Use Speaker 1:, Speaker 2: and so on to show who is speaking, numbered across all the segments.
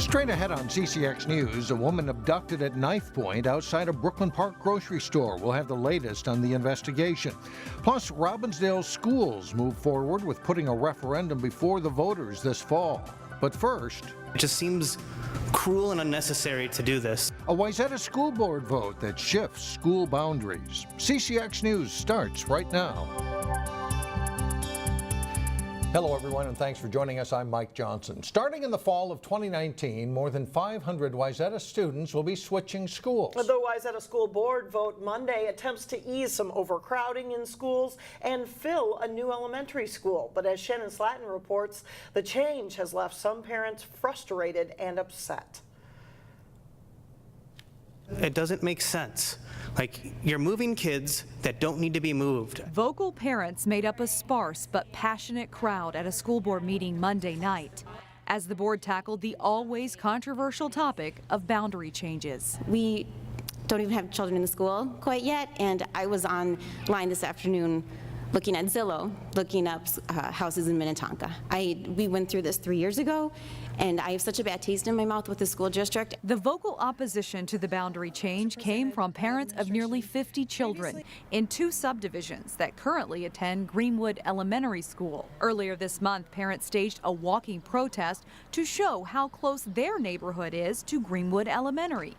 Speaker 1: Straight ahead on CCX News, a woman abducted at knife point outside a Brooklyn Park grocery store. We'll have the latest on the investigation. Plus, Robbinsdale Schools move forward with putting a referendum before the voters this fall. But first,
Speaker 2: it just seems cruel and unnecessary to do this.
Speaker 1: A Wayzata School Board vote that shifts school boundaries. CCX News starts right now. Hello, everyone, and thanks for joining us. I'm Mike Johnson. Starting in the fall of 2019, more than 500 Wayzata students will be switching schools.
Speaker 3: The Wayzata School Board vote Monday attempts to ease some overcrowding in schools and fill a new elementary school. But as Shannon Slatton reports, the change has left some parents frustrated and upset.
Speaker 2: It doesn't make sense. Like, you're moving kids that don't need to be moved.
Speaker 4: Vocal parents made up a sparse but passionate crowd at a school board meeting Monday night as the board tackled the always controversial topic of boundary changes.
Speaker 5: We don't even have children in the school quite yet, and I was online this afternoon looking at Zillow, looking up houses in Minnetonka. We went through this 3 years ago, and I have such a bad taste in my mouth with the school district.
Speaker 4: The vocal opposition to the boundary change came from parents of nearly 50 children in two subdivisions that currently attend Greenwood Elementary School. Earlier this month, parents staged a walking protest to show how close their neighborhood is to Greenwood Elementary.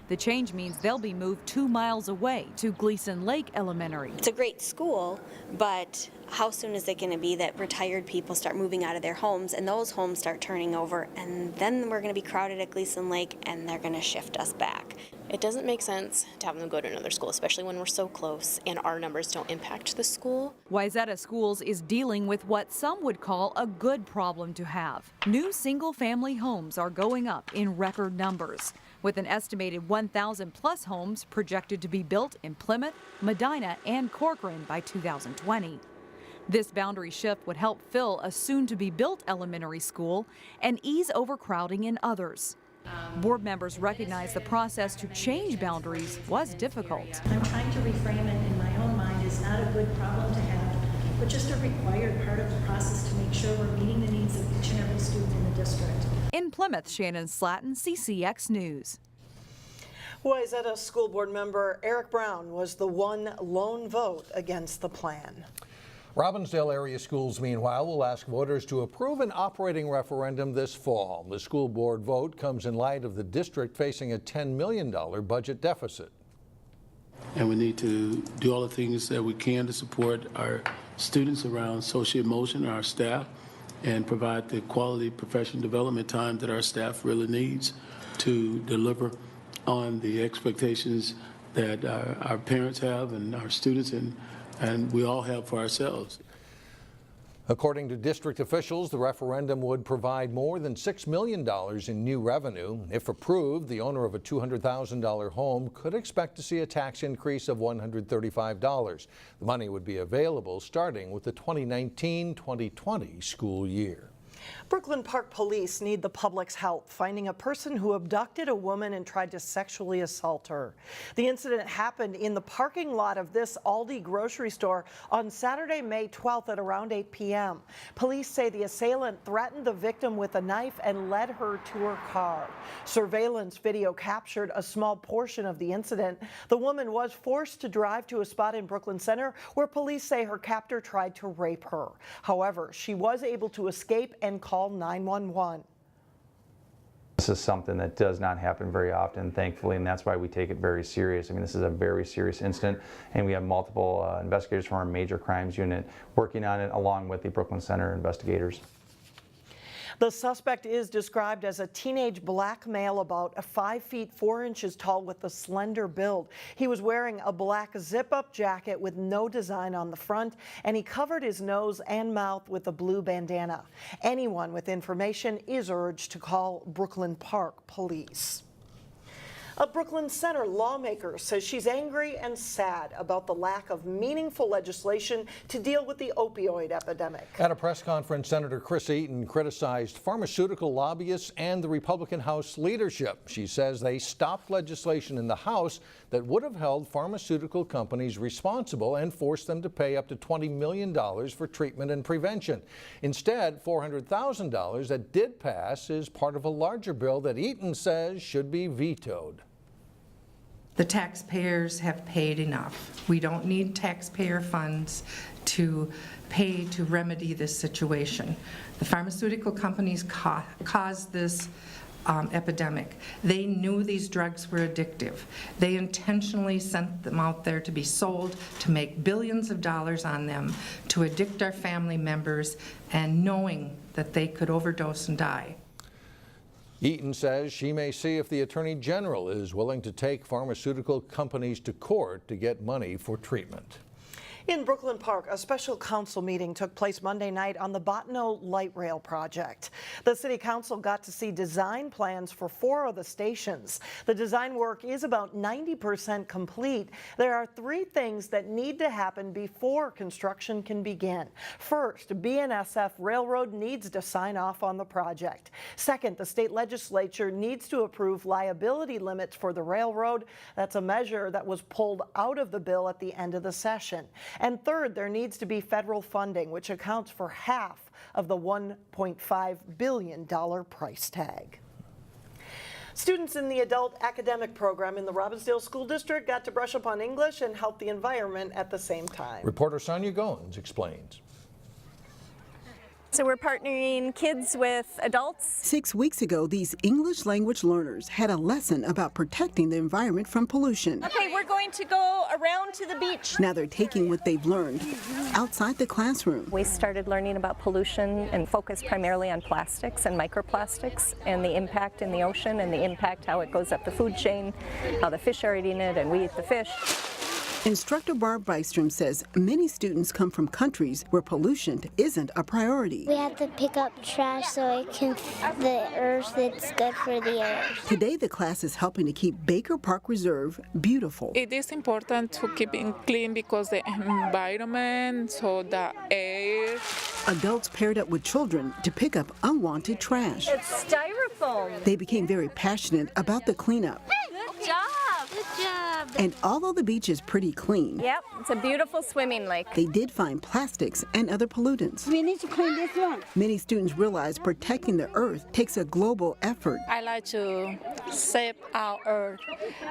Speaker 4: The change means they'll be moved 2 miles away to Gleason Lake Elementary.
Speaker 6: It's a great school, but how soon is it going to be that retired people start moving out of their homes and those homes start turning over, and then we're going to be crowded at Gleason Lake and they're going to shift us back?
Speaker 7: It doesn't make sense to have them go to another school, especially when we're so close and our numbers don't impact the school.
Speaker 4: Wayzata Schools is dealing with what some would call a good problem to have. New single-family homes are going up in record numbers, with an estimated 1,000 plus homes projected to be built in Plymouth, Medina, and Corcoran by 2020. This boundary shift would help fill a soon-to-be-built elementary school and ease overcrowding in others. Board members recognize the process to change boundaries was difficult.
Speaker 8: I'm trying to reframe it in my own mind as not a good problem to have, but just a required part of the process to make sure we're meeting the needs of each and every student in the district.
Speaker 4: In Plymouth, Shannon Slatton, CCX News.
Speaker 3: Wayzata School Board member Eric Brown was the one lone vote against the plan.
Speaker 1: Robbinsdale area schools, meanwhile, will ask voters to approve an operating referendum this fall. The school board vote comes in light of the district facing a $10 million budget deficit.
Speaker 9: And we need to do all the things that we can to support our students around social emotion, our staff, and provide the quality professional development time that our staff really needs to deliver on the expectations that our parents have and our students and we all have for ourselves.
Speaker 1: According to district officials, the referendum would provide more than $6 million in new revenue. If approved, the owner of a $200,000 home could expect to see a tax increase of $135. The money would be available starting with the 2019-2020 school year.
Speaker 3: Brooklyn Park police need the public's help finding a person who abducted a woman and tried to sexually assault her. The incident happened in the parking lot of this Aldi grocery store on Saturday, May 12th at around 8 p.m. Police say the assailant threatened the victim with a knife and led her to her car. Surveillance video captured a small portion of the incident. The woman was forced to drive to a spot in Brooklyn Center where police say her captor tried to rape her. However, she was able to escape and call 911.
Speaker 10: This is something that does not happen very often, thankfully, and that's why we take it very serious. I mean, this is a very serious incident, and we have multiple investigators from our major crimes unit working on it, along with the Brooklyn Center investigators.
Speaker 3: The suspect is described as a teenage black male about 5 feet 4 inches tall with a slender build. He was wearing a black zip-up jacket with no design on the front, and he covered his nose and mouth with a blue bandana. Anyone with information is urged to call Brooklyn Park Police. A Brooklyn Center lawmaker says she's angry and sad about the lack of meaningful legislation to deal with the opioid epidemic.
Speaker 1: At a press conference, Senator Chris Eaton criticized pharmaceutical lobbyists and the Republican House leadership. She says they stopped legislation in the House that would have held pharmaceutical companies responsible and forced them to pay up to $20 million for treatment and prevention. Instead, $400,000 that did pass is part of a larger bill that Eaton says should be vetoed.
Speaker 11: The taxpayers have paid enough. We don't need taxpayer funds to pay to remedy this situation. The pharmaceutical companies caused this epidemic. They knew these drugs were addictive. They intentionally sent them out there to be sold, to make billions of dollars on them, to addict our family members, and knowing that they could overdose and die.
Speaker 1: Eaton says she may see if the Attorney General is willing to take pharmaceutical companies to court to get money for treatment.
Speaker 3: In Brooklyn Park, a special council meeting took place Monday night on the Bottineau Light Rail project. The City Council got to see design plans for 4 of the stations. The design work is about 90% complete. There are 3 things that need to happen before construction can begin. First, BNSF Railroad needs to sign off on the project. Second, the state legislature needs to approve liability limits for the railroad. That's a measure that was pulled out of the bill at the end of the session. And third, there needs to be federal funding, which accounts for half of the $1.5 billion price tag. Students in the adult academic program in the Robbinsdale School District got to brush up on English and help the environment at the same time.
Speaker 1: Reporter Sonia Goins explains.
Speaker 12: So we're partnering kids with adults.
Speaker 13: 6 weeks ago, these English language learners had a lesson about protecting the environment from pollution.
Speaker 12: Okay, we're going to go around to the beach.
Speaker 13: Now they're taking what they've learned outside the classroom.
Speaker 12: We started learning about pollution and focused primarily on plastics and microplastics and the impact in the ocean and the impact how it goes up the food chain, how the fish are eating it and we eat the fish.
Speaker 13: Instructor Barb Bystrom says many students come from countries where pollution isn't a priority.
Speaker 14: We have to pick up trash so it can the earth that's good for the earth.
Speaker 13: Today the class is helping to keep Baker Park Reserve beautiful.
Speaker 15: It is important to keep it clean because the environment, so the air.
Speaker 13: Adults paired up with children to pick up unwanted trash.
Speaker 12: It's styrofoam.
Speaker 13: They became very passionate about the cleanup.
Speaker 12: Good job. Good job.
Speaker 13: And although the beach is pretty clean,
Speaker 12: Yep, it's a beautiful swimming lake.
Speaker 13: they did find plastics and other pollutants.
Speaker 14: We need to clean this one.
Speaker 13: Many students realize protecting the earth takes a global effort.
Speaker 16: I like to save our earth.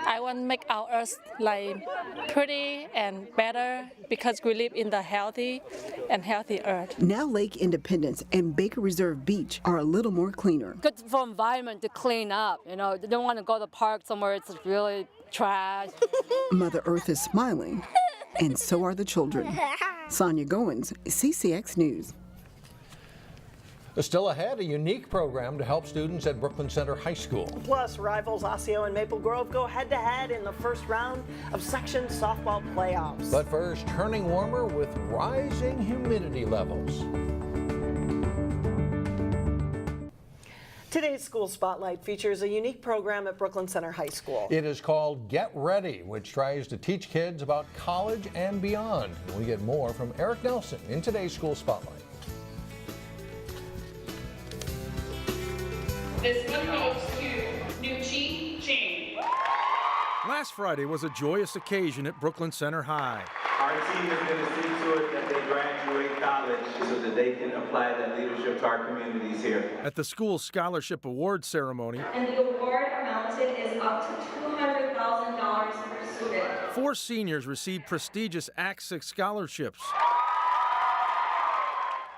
Speaker 16: I want to make our earth like pretty and better because we live in the healthy earth.
Speaker 13: Now Lake Independence and Baker Reserve Beach are a little more cleaner.
Speaker 17: Good for environment to clean up. You know, they don't want to go to the park somewhere it's really trash.
Speaker 13: Mother Earth is smiling, and so are the children. Sonia Goins, CCX News.
Speaker 1: Still ahead, a unique program to help students at Brooklyn Center High School.
Speaker 3: Plus, rivals Osseo and Maple Grove go head-to-head in the first round of section softball playoffs.
Speaker 1: But first, turning warmer with rising humidity levels.
Speaker 3: Today's School Spotlight features a unique program at Brooklyn Center High School.
Speaker 1: It is called Get Ready, which tries to teach kids about college and beyond. We get more from Eric Nelson in today's School Spotlight.
Speaker 18: This one goes to Nucci Chang.
Speaker 19: Last Friday was a joyous occasion at Brooklyn Center High.
Speaker 20: Our team is going to see to it that they graduate college so that they can apply that leadership to our communities here.
Speaker 19: At the school's scholarship award ceremony,
Speaker 21: and the award amounted is up to $200,000 per student.
Speaker 19: 4 seniors received prestigious Act scholarships,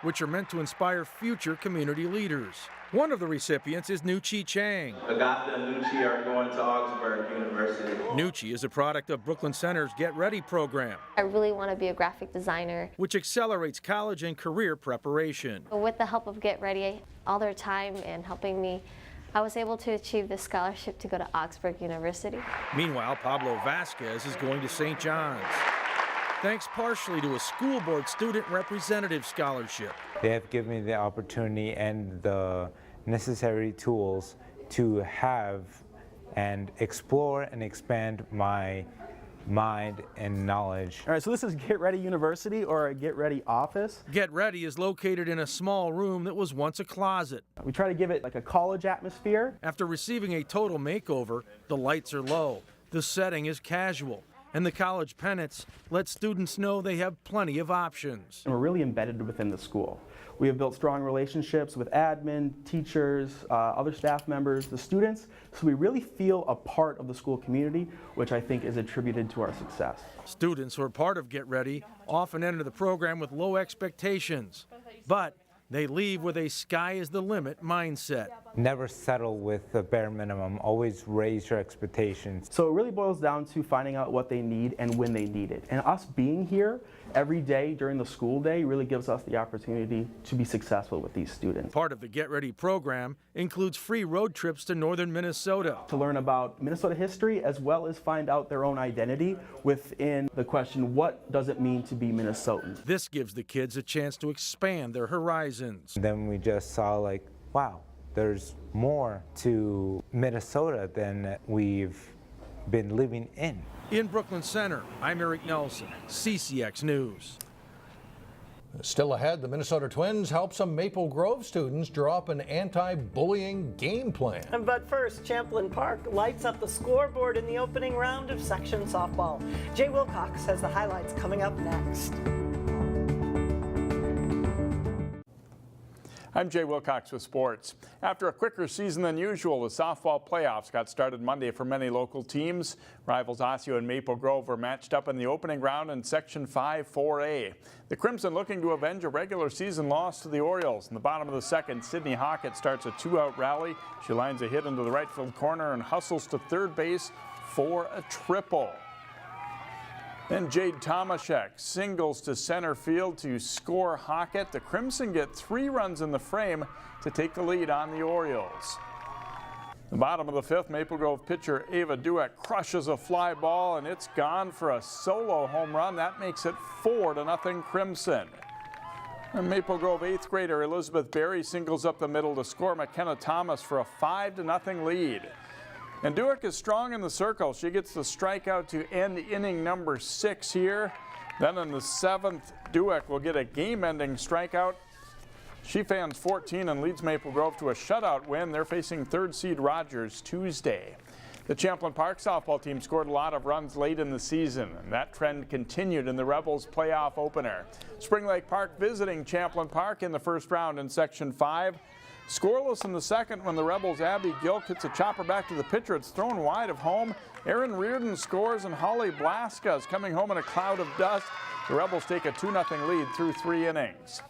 Speaker 19: which are meant to inspire future community leaders. One of the recipients is Nucci Chang.
Speaker 20: Augusta and Nucci are going to Augsburg University.
Speaker 19: Nucci is a product of Brooklyn Center's Get Ready program.
Speaker 22: I really want to be a graphic designer,
Speaker 19: which accelerates college and career preparation.
Speaker 22: With the help of Get Ready, all their time and helping me, I was able to achieve this scholarship to go to Augsburg University.
Speaker 19: Meanwhile, Pablo Vasquez is going to St. John's, thanks partially to a school board student representative scholarship.
Speaker 23: They have given me the opportunity and the necessary tools to have
Speaker 2: and explore and expand my mind and knowledge.
Speaker 5: All right, so this is Get Ready University, or a Get Ready office.
Speaker 19: Get Ready is located in a small room that was once a closet.
Speaker 5: We try to give it like a college atmosphere.
Speaker 19: After receiving a total makeover, the lights are low, the setting is casual, and the college pennants let students know they have plenty of options.
Speaker 5: And we're really embedded within the school. We have built strong relationships with admin, teachers, other staff members, the students, so we really feel a part of the school community, which I think is attributed to our success.
Speaker 19: Students who are part of Get Ready often enter the program with low expectations, but they leave with a sky is the limit mindset.
Speaker 2: Never settle with the bare minimum, always raise your expectations.
Speaker 5: So it really boils down to finding out what they need and when they need it. And us being here every day during the school day really gives us the opportunity to be successful with these students.
Speaker 19: Part of the Get Ready program includes free road trips to northern Minnesota.
Speaker 5: To learn about Minnesota history as well as find out their own identity within the question, what does it mean to be Minnesotan?
Speaker 19: This gives the kids a chance to expand their horizons.
Speaker 2: Then we just saw like, wow, there's more to Minnesota than we've been living in.
Speaker 19: In Brooklyn Center, I'm Eric Nelson, CCX News.
Speaker 1: Still ahead, the Minnesota Twins help some Maple Grove students draw up an anti-bullying game plan.
Speaker 3: But first, Champlin Park lights up the scoreboard in the opening round of section softball. Jay Wilcox has the highlights coming up next.
Speaker 23: I'm Jay Wilcox with sports. After a quicker season than usual, the softball playoffs got started Monday for many local teams. Rivals Osseo and Maple Grove were matched up in the opening round in Section 5 4A. The Crimson looking to avenge a regular season loss to the Orioles. In the bottom of the second, Sydney Hockett starts a two-out rally. She lines a hit into the right field corner and hustles to third base for a triple. Then Jade Tomaszek singles to center field to score Hockett. The Crimson get 3 runs in the frame to take the lead on the Orioles. The bottom of the fifth, Maple Grove pitcher Ava Dueck crushes a fly ball, and it's gone for a solo home run. That makes it 4-0 Crimson. And Maple Grove 8th grader Elizabeth Berry singles up the middle to score McKenna Thomas for a 5-0 lead. And Dueck is strong in the circle. She gets the strikeout to end inning number 6 here. Then in the 7th, Dueck will get a game-ending strikeout. She fans 14 and leads Maple Grove to a shutout win. They're facing 3rd seed Rogers Tuesday. The Champlin Park softball team scored a lot of runs late in the season, and that trend continued in the Rebels playoff opener. Spring Lake Park visiting Champlin Park in the first round in Section 5. Scoreless in the second when the Rebels' Abby Gilk hits a chopper back to the pitcher. It's thrown wide of home. Erin Reardon scores, and Holly Blaska is coming home in a cloud of dust. The Rebels take a 2-0 lead through 3 innings.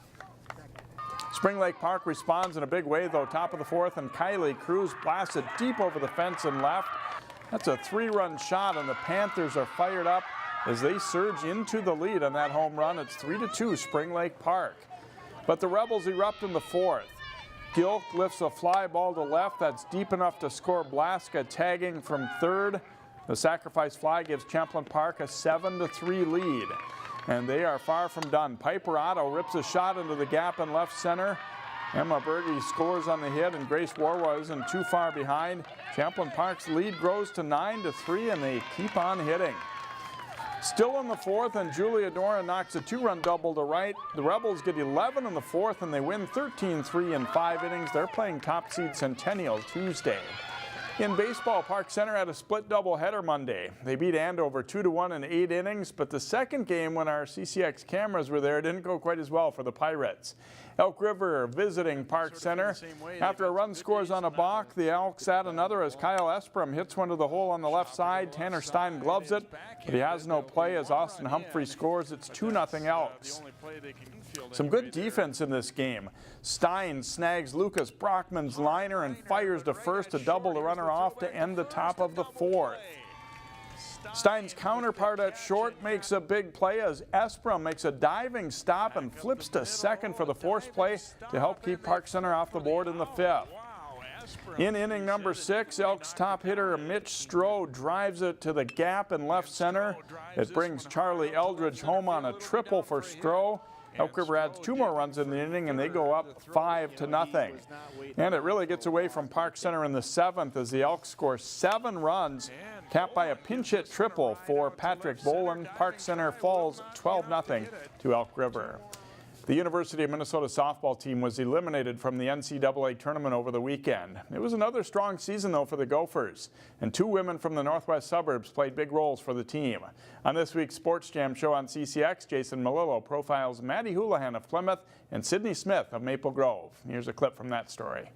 Speaker 23: Spring Lake Park responds in a big way, though, top of the 4th, and Kylie Cruz blasts it deep over the fence and left. That's a 3-run shot, and the Panthers are fired up as they surge into the lead on that home run. It's 3-2 Spring Lake Park. But the Rebels erupt in the 4th. Gilk lifts a fly ball to left. That's deep enough to score. Blaska tagging from 3rd. The sacrifice fly gives Champlin Park a 7-3 lead. And they are far from done. Piper Otto rips a shot into the gap in left center. Emma Berge scores on the hit, and Grace Warwa isn't too far behind. Champlin Park's lead grows to 9-3, and they keep on hitting. Still in the 4th, and Julia Doran knocks a 2-run double to right. The Rebels get 11 in the 4th, and they win 13-3 in 5 innings. They're playing top seed Centennial Tuesday. In baseball, Park Center had a split doubleheader Monday. They beat Andover 2-1 in 8 innings, but the second game, when our CCX cameras were there, didn't go quite as well for the Pirates. Elk River visiting Park Center. After a run scores on a balk, the Elks add another as Kyle Esprum hits one to the hole on the left side. Tanner Stein gloves it, but he has no play as Austin Humphrey scores. It's 2-0 Elks. Some good defense in this game. Stein snags Lucas Brockman's liner and fires to first to double the runner off to end the top of the 4th. Stein's counterpart at short makes a big play as Esprum makes a diving stop and flips to second for the force play to help keep Park Center off the board in the 5th. In inning number 6, Elks top hitter Mitch Stroh drives it to the gap in left center. It brings Charlie Eldridge home on a triple for Stroh, Elk River adds 2 more runs in the inning, and they go up 5-0. And it really gets away from Park Center in the 7th as the Elks score 7 runs, capped by a pinch hit triple for Patrick Boland. Park Center falls 12-0 to Elk River. The University of Minnesota softball team was eliminated from the NCAA tournament over the weekend. It was another strong season, though, for the Gophers, and 2 women from the Northwest suburbs played big roles for the team. On this week's Sports Jam show on CCX, Jason Malillo profiles Maddie Houlihan of Plymouth and Sydney Smith of Maple Grove. Here's a clip from that story.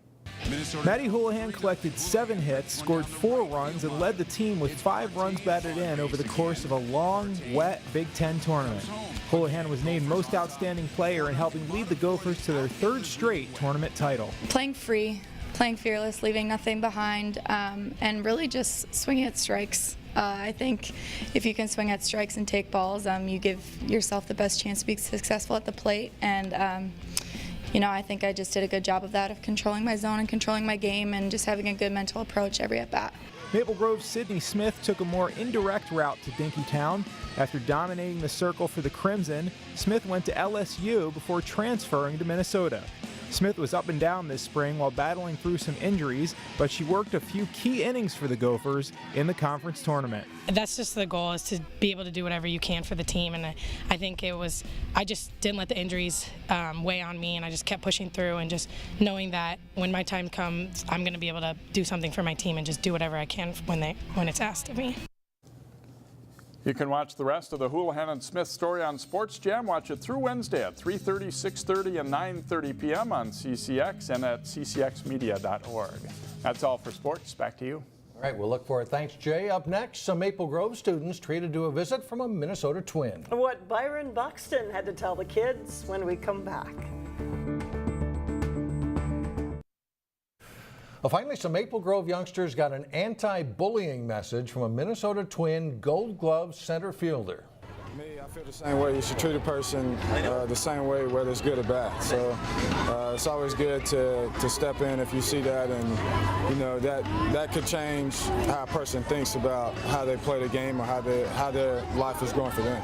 Speaker 6: Maddie Houlihan collected 7 hits, scored 4 runs, and led the team with 5 runs batted in over the course of a long, wet Big Ten tournament. Houlihan was named Most Outstanding Player in helping lead the Gophers to their 3rd straight tournament title.
Speaker 7: Playing free, playing fearless, leaving nothing behind, and really just swinging at strikes. I think if you can swing at strikes and take balls, you give yourself the best chance to be successful at the plate. And you know, I think I just did a good job of that, of controlling my zone and controlling my game and just having a good mental approach every at-bat.
Speaker 6: Maple Grove's Sydney Smith took a more indirect route to Dinkytown. After dominating the circle for the Crimson, Smith went to LSU before transferring to Minnesota. Smith was up and down this spring while battling through some injuries, but she worked a few key innings for the Gophers in the conference tournament.
Speaker 8: That's just the goal, is to be able to do whatever you can for the team, and I think I just didn't let the injuries weigh on me, and I just kept pushing through and just knowing that when my time comes, I'm going to be able to do something for my team and just do whatever I can when it's asked of me.
Speaker 23: You can watch the rest of the Houlihan and Smith story on Sports Jam. Watch it through Wednesday at 3:30, 6:30, and 9:30 p.m. on CCX and at ccxmedia.org. That's all for sports. Back to you.
Speaker 1: All right, we'll look for it. Thanks, Jay. Up next, some Maple Grove students treated to a visit from a Minnesota twin.
Speaker 3: What Byron Buxton had to tell the kids when we come back.
Speaker 1: Well, finally, some Maple Grove youngsters got an anti-bullying message from a Minnesota twin Gold Glove center fielder.
Speaker 24: Me, I feel the same way. You should treat a person the same way, whether it's good or bad. So it's always good to step in if you see that, and you know that could change how a person thinks about how they play the game or how their life is going for them.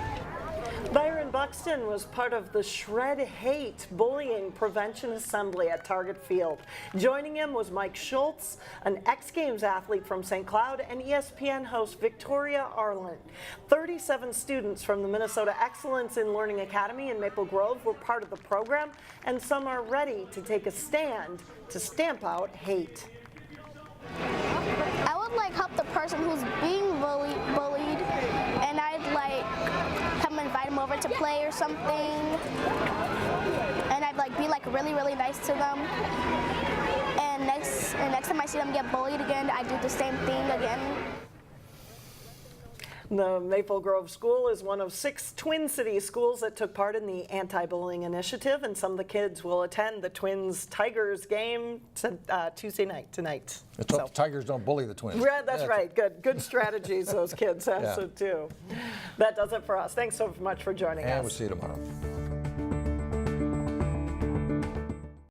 Speaker 3: Byron Buxton was part of the Shred Hate Bullying Prevention Assembly at Target Field. Joining him was Mike Schultz, an X Games athlete from St. Cloud, and ESPN host Victoria Arlen. 37 students from the Minnesota Excellence in Learning Academy in Maple Grove were part of the program, and some are ready to take a stand to stamp out hate.
Speaker 25: I would help the person who's being bullied, and I'd come invite them over to play or something, and I'd be really nice to them. And next time I see them get bullied again, I do the same thing again.
Speaker 3: The Maple Grove School is one of 6 Twin Cities schools that took part in the anti-bullying initiative, and some of the kids will attend the Twins-Tigers game Tuesday night tonight.
Speaker 1: Let's hope the Tigers don't bully the Twins.
Speaker 3: Yeah, that's right. Good strategies those kids have, so too. That does it for us. Thanks so much for joining us.
Speaker 1: And we'll see you tomorrow.